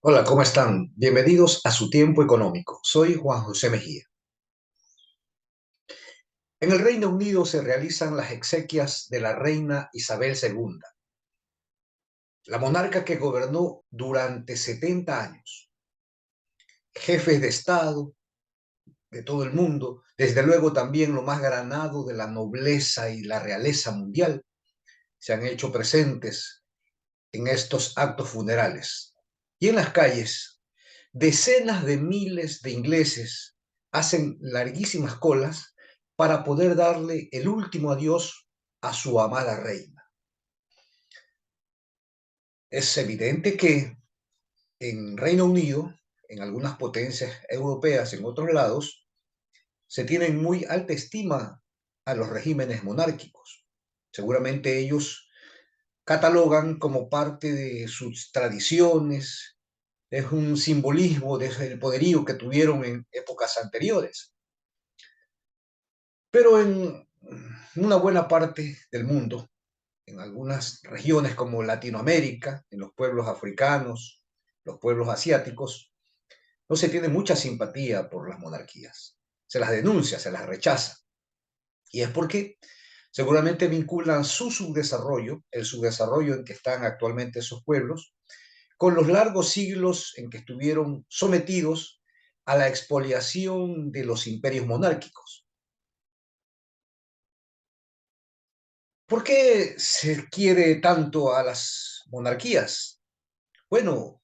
Hola, ¿cómo están? Bienvenidos a su tiempo económico. Soy Juan José Mejía. En el Reino Unido se realizan las exequias de la reina Isabel II, la monarca que gobernó durante 70 años. Jefes de Estado de todo el mundo, desde luego también lo más granado de la nobleza y la realeza mundial, se han hecho presentes en estos actos funerales. Y en las calles, decenas de miles de ingleses hacen larguísimas colas para poder darle el último adiós a su amada reina. Es evidente que en Reino Unido, en algunas potencias europeas, en otros lados, se tienen muy alta estima a los regímenes monárquicos. Seguramente ellos catalogan como parte de sus tradiciones, es un simbolismo del poderío que tuvieron en épocas anteriores. Pero en una buena parte del mundo, en algunas regiones como Latinoamérica, en los pueblos africanos, los pueblos asiáticos, no se tiene mucha simpatía por las monarquías. Se las denuncia, se las rechaza. Y es porque seguramente vinculan su subdesarrollo, el subdesarrollo en que están actualmente esos pueblos, con los largos siglos en que estuvieron sometidos a la expoliación de los imperios monárquicos. ¿Por qué se quiere tanto a las monarquías? Bueno,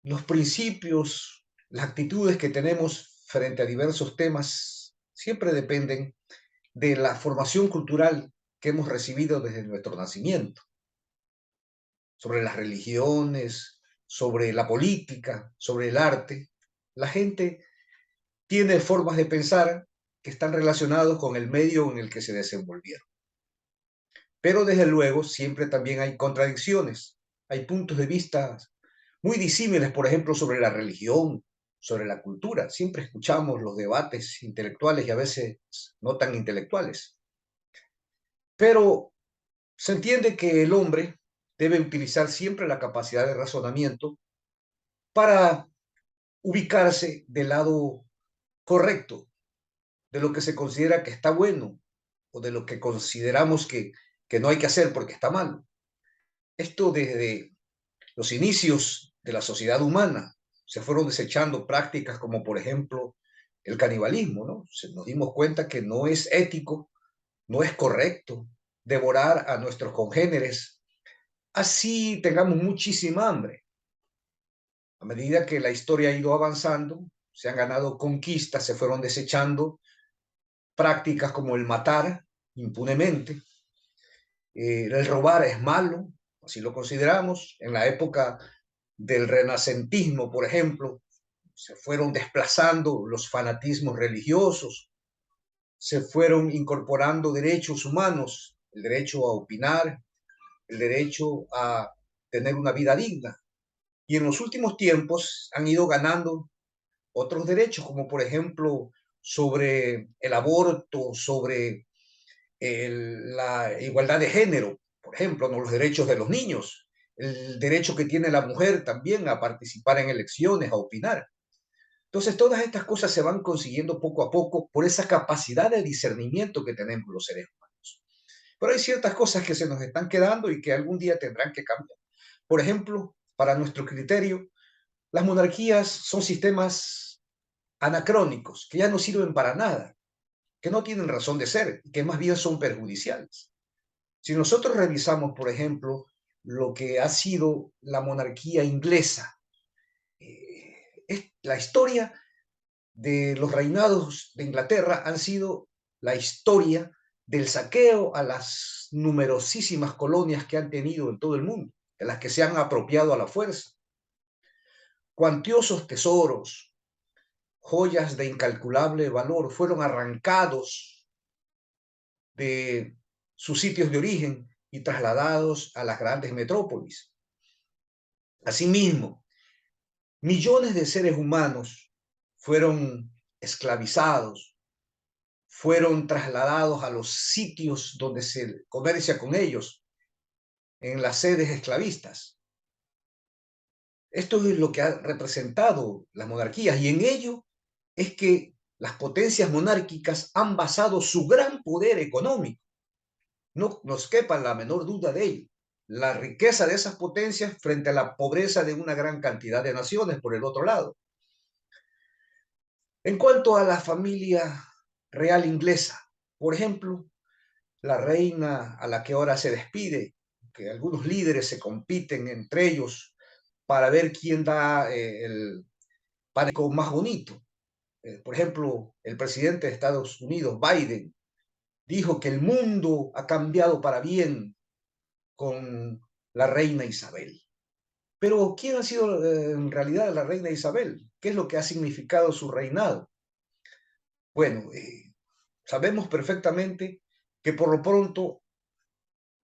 los principios, las actitudes que tenemos frente a diversos temas siempre dependen de la formación cultural que hemos recibido desde nuestro nacimiento, sobre las religiones, sobre la política, sobre el arte. La gente tiene formas de pensar que están relacionados con el medio en el que se desenvolvieron. Pero desde luego siempre también hay contradicciones, hay puntos de vista muy disímiles, por ejemplo, sobre la religión, sobre la cultura. Siempre escuchamos los debates intelectuales y a veces no tan intelectuales. Pero se entiende que el hombre debe utilizar siempre la capacidad de razonamiento para ubicarse del lado correcto, de lo que se considera que está bueno o de lo que consideramos que no hay que hacer porque está mal. Esto desde los inicios de la sociedad humana se fueron desechando prácticas como, por ejemplo, el canibalismo, ¿no? Nos dimos cuenta que no es ético, no es correcto devorar a nuestros congéneres, así tengamos muchísima hambre. A medida que la historia ha ido avanzando, se han ganado conquistas, se fueron desechando prácticas como el matar impunemente, el robar es malo, así lo consideramos. En la época del renacentismo, por ejemplo, se fueron desplazando los fanatismos religiosos, se fueron incorporando derechos humanos, el derecho a opinar, el derecho a tener una vida digna. Y en los últimos tiempos han ido ganando otros derechos, como por ejemplo sobre el aborto, sobre la igualdad de género, por ejemplo, ¿no? Los derechos de los niños, el derecho que tiene la mujer también a participar en elecciones, a opinar. Entonces, todas estas cosas se van consiguiendo poco a poco por esa capacidad de discernimiento que tenemos los seres humanos. Pero hay ciertas cosas que se nos están quedando y que algún día tendrán que cambiar. Por ejemplo, para nuestro criterio, las monarquías son sistemas anacrónicos que ya no sirven para nada, que no tienen razón de ser, que más bien son perjudiciales. Si nosotros revisamos, por ejemplo, lo que ha sido la monarquía inglesa, la historia de los reinados de Inglaterra han sido la historia del saqueo a las numerosísimas colonias que han tenido en todo el mundo, de las que se han apropiado a la fuerza. Cuantiosos tesoros, joyas de incalculable valor fueron arrancados de sus sitios de origen y trasladados a las grandes metrópolis. Asimismo, millones de seres humanos fueron esclavizados, fueron trasladados a los sitios donde se comercia con ellos, en las sedes esclavistas. Esto es lo que ha representado las monarquías y en ello es que las potencias monárquicas han basado su gran poder económico. No nos quepa la menor duda de ello. La riqueza de esas potencias frente a la pobreza de una gran cantidad de naciones, por el otro lado. En cuanto a la familia real inglesa, por ejemplo, la reina a la que ahora se despide, que algunos líderes se compiten entre ellos para ver quién da el pánico más bonito. Por ejemplo, el presidente de Estados Unidos, Biden, dijo que el mundo ha cambiado para bien con la reina Isabel. Pero ¿quién ha sido en realidad la reina Isabel? ¿Qué es lo que ha significado su reinado? Bueno, sabemos perfectamente que por lo pronto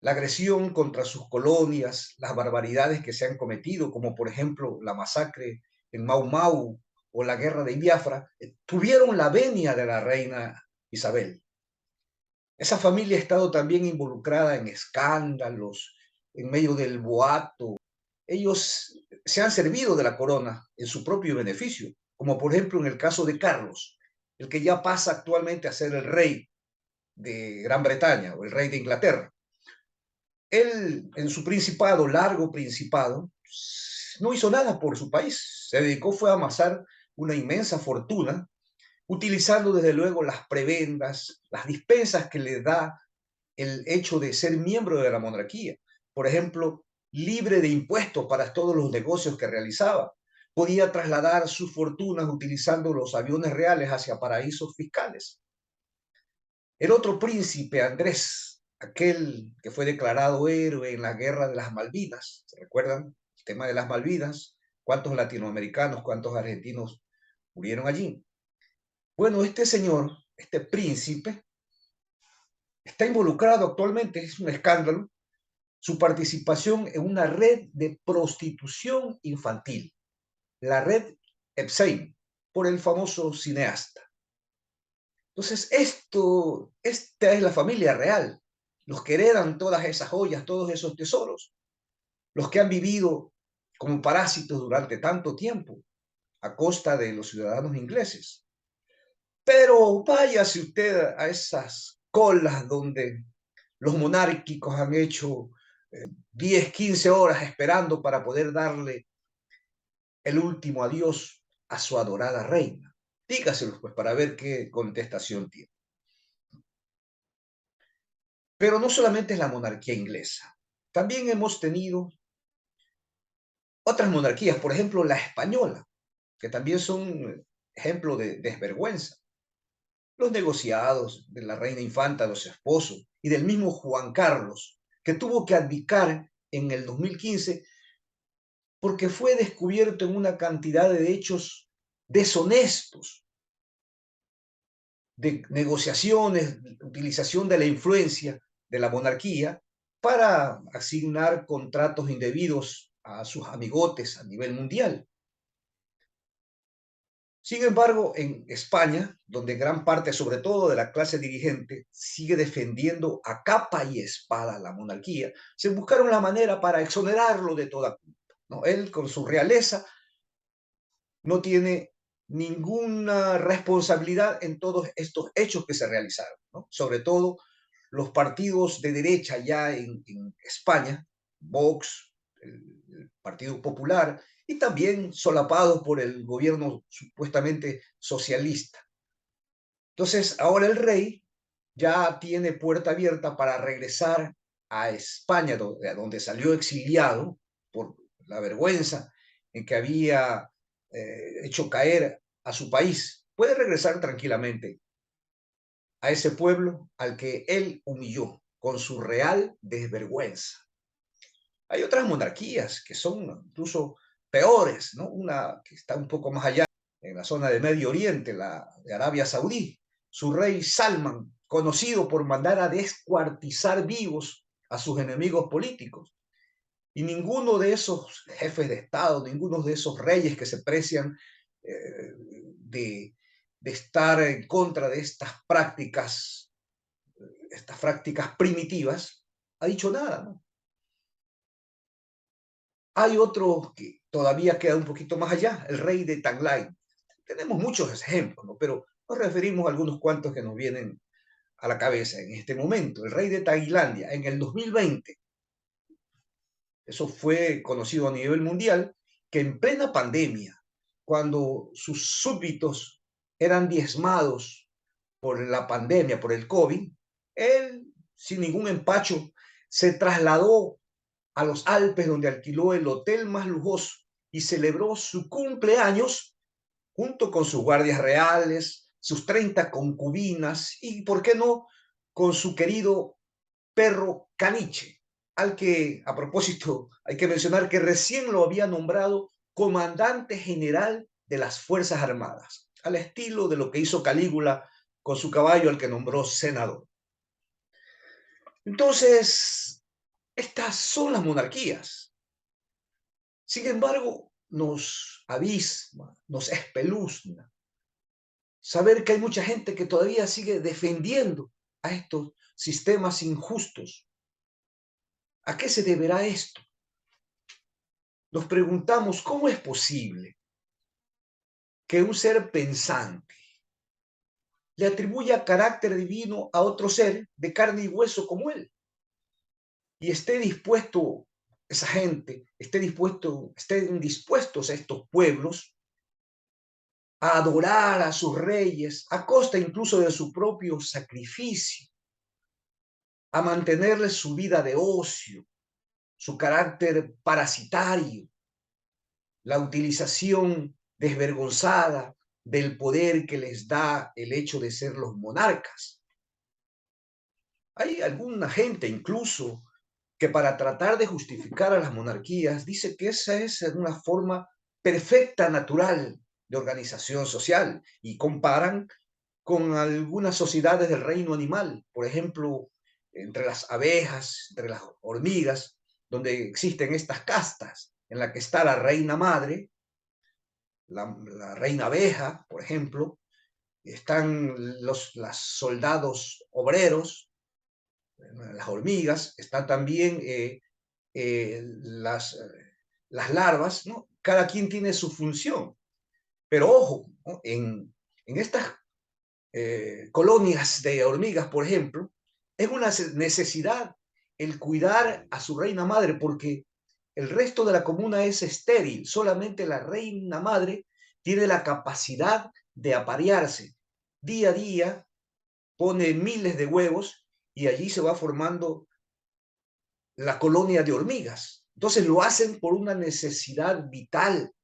la agresión contra sus colonias, las barbaridades que se han cometido, como por ejemplo la masacre en Mau Mau o la guerra de Biafra, tuvieron la venia de la reina Isabel. Esa familia ha estado también involucrada en escándalos, en medio del boato. Ellos se han servido de la corona en su propio beneficio, como por ejemplo en el caso de Carlos, el que ya pasa actualmente a ser el rey de Gran Bretaña o el rey de Inglaterra. Él, en su principado, largo principado, no hizo nada por su país. Se dedicó fue a amasar una inmensa fortuna, utilizando desde luego las prebendas, las dispensas que le da el hecho de ser miembro de la monarquía. Por ejemplo, libre de impuestos para todos los negocios que realizaba. Podía trasladar sus fortunas utilizando los aviones reales hacia paraísos fiscales. El otro príncipe, Andrés, aquel que fue declarado héroe en la guerra de las Malvinas, ¿se recuerdan? El tema de las Malvinas, cuántos latinoamericanos, cuántos argentinos murieron allí. Bueno, este señor, este príncipe, está involucrado actualmente, es un escándalo, su participación en una red de prostitución infantil, la red Epstein, por el famoso cineasta. Entonces, esta es la familia real, los que heredan todas esas joyas, todos esos tesoros, los que han vivido como parásitos durante tanto tiempo a costa de los ciudadanos ingleses. Pero váyase usted a esas colas donde los monárquicos han hecho 10, 15 horas esperando para poder darle el último adiós a su adorada reina. Dígaselos pues para ver qué contestación tiene. Pero no solamente es la monarquía inglesa, también hemos tenido otras monarquías, por ejemplo la española, que también son ejemplo de desvergüenza. Los negociados de la reina infanta, los esposos, y del mismo Juan Carlos, que tuvo que abdicar en el 2015 porque fue descubierto en una cantidad de hechos deshonestos, de negociaciones, utilización de la influencia de la monarquía para asignar contratos indebidos a sus amigotes a nivel mundial. Sin embargo, en España, donde gran parte, sobre todo de la clase dirigente, sigue defendiendo a capa y espada la monarquía, se buscaron la manera para exonerarlo de toda culpa, ¿no? Él, con su realeza, no tiene ninguna responsabilidad en todos estos hechos que se realizaron, ¿no? Sobre todo los partidos de derecha ya en España, Vox, el Partido Popular, y también solapados por el gobierno supuestamente socialista. Entonces, ahora el rey ya tiene puerta abierta para regresar a España, donde salió exiliado por la vergüenza en que había hecho caer a su país. Puede regresar tranquilamente a ese pueblo al que él humilló con su real desvergüenza. Hay otras monarquías que son incluso peores, ¿no? Una que está un poco más allá, en la zona de Medio Oriente, la de Arabia Saudí. Su rey Salman, conocido por mandar a descuartizar vivos a sus enemigos políticos. Y ninguno de esos jefes de Estado, ninguno de esos reyes que se precian de estar en contra de estas prácticas primitivas, ha dicho nada, ¿no? Hay otros que todavía queda un poquito más allá, el rey de Tagline. Tenemos muchos ejemplos, ¿no? Pero nos referimos a algunos cuantos que nos vienen a la cabeza en este momento. El rey de Tailandia, en el 2020, eso fue conocido a nivel mundial, que en plena pandemia, cuando sus súbditos eran diezmados por la pandemia, por el COVID, él, sin ningún empacho, se trasladó a los Alpes, donde alquiló el hotel más lujoso y celebró su cumpleaños junto con sus guardias reales, sus 30 concubinas y, ¿por qué no?, con su querido perro Caniche, al que, a propósito, hay que mencionar que recién lo había nombrado comandante general de las Fuerzas Armadas, al estilo de lo que hizo Calígula con su caballo al que nombró senador. Entonces, estas son las monarquías. Sin embargo, nos abisma, nos espeluzna saber que hay mucha gente que todavía sigue defendiendo a estos sistemas injustos. ¿A qué se deberá esto? Nos preguntamos, ¿cómo es posible que un ser pensante le atribuya carácter divino a otro ser de carne y hueso como él? Y esté dispuesto, esa gente, estén dispuestos a estos pueblos a adorar a sus reyes, a costa incluso de su propio sacrificio, a mantenerles su vida de ocio, su carácter parasitario, la utilización desvergonzada del poder que les da el hecho de ser los monarcas. Hay alguna gente incluso que para tratar de justificar a las monarquías dice que esa es una forma perfecta, natural de organización social y comparan con algunas sociedades del reino animal, por ejemplo, entre las abejas, entre las hormigas, donde existen estas castas en la que está la reina madre, la reina abeja, por ejemplo, están los soldados obreros, las hormigas, están también las larvas, ¿no? Cada quien tiene su función. Pero ojo, ¿no? En estas colonias de hormigas, por ejemplo, es una necesidad el cuidar a su reina madre porque el resto de la comuna es estéril, solamente la reina madre tiene la capacidad de aparearse. Día a día pone miles de huevos y allí se va formando la colonia de hormigas. Entonces lo hacen por una necesidad vital.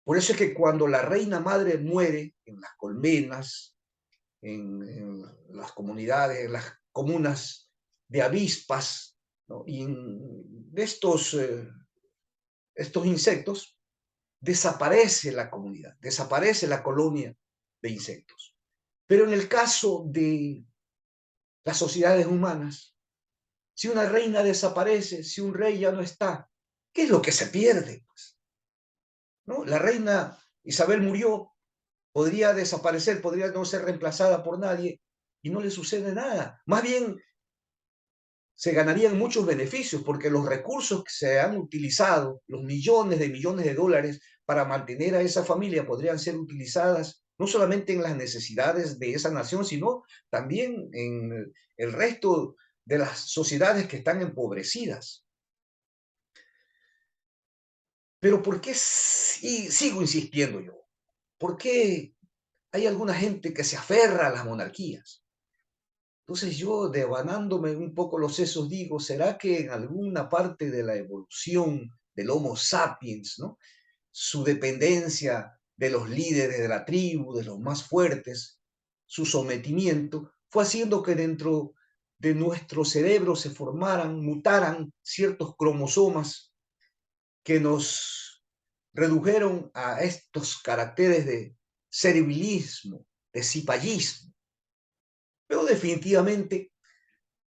Por eso es que cuando la reina madre muere en las colmenas, en las comunidades, en las comunas de avispas, ¿no? Y de estos insectos, desaparece la comunidad, desaparece la colonia de insectos. Pero en el caso de las sociedades humanas, si una reina desaparece, si un rey ya no está, ¿qué es lo que se pierde? Pues, ¿no? La reina Isabel murió, podría desaparecer, podría no ser reemplazada por nadie y no le sucede nada. Más bien se ganarían muchos beneficios porque los recursos que se han utilizado, los millones de dólares para mantener a esa familia podrían ser utilizadas no solamente en las necesidades de esa nación, sino también en el resto de las sociedades que están empobrecidas. Pero ¿por qué sigo insistiendo yo? ¿Por qué hay alguna gente que se aferra a las monarquías? Entonces yo, devanándome un poco los sesos, digo, ¿será que en alguna parte de la evolución del Homo sapiens, ¿no?, su dependencia de los líderes de la tribu, de los más fuertes, su sometimiento, fue haciendo que dentro de nuestro cerebro se formaran, mutaran ciertos cromosomas que nos redujeron a estos caracteres de servilismo, de cipallismo? Pero definitivamente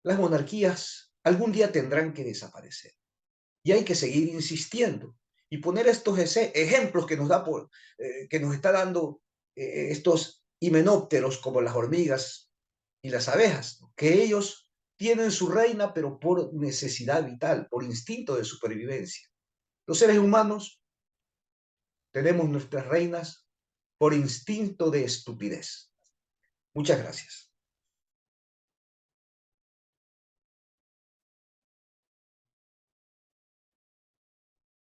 las monarquías algún día tendrán que desaparecer y hay que seguir insistiendo y poner estos ejemplos que que nos está dando estos himenópteros como las hormigas y las abejas, ¿no?, que ellos tienen su reina pero por necesidad vital, por instinto de supervivencia. Los seres humanos tenemos nuestras reinas por instinto de estupidez. Muchas gracias.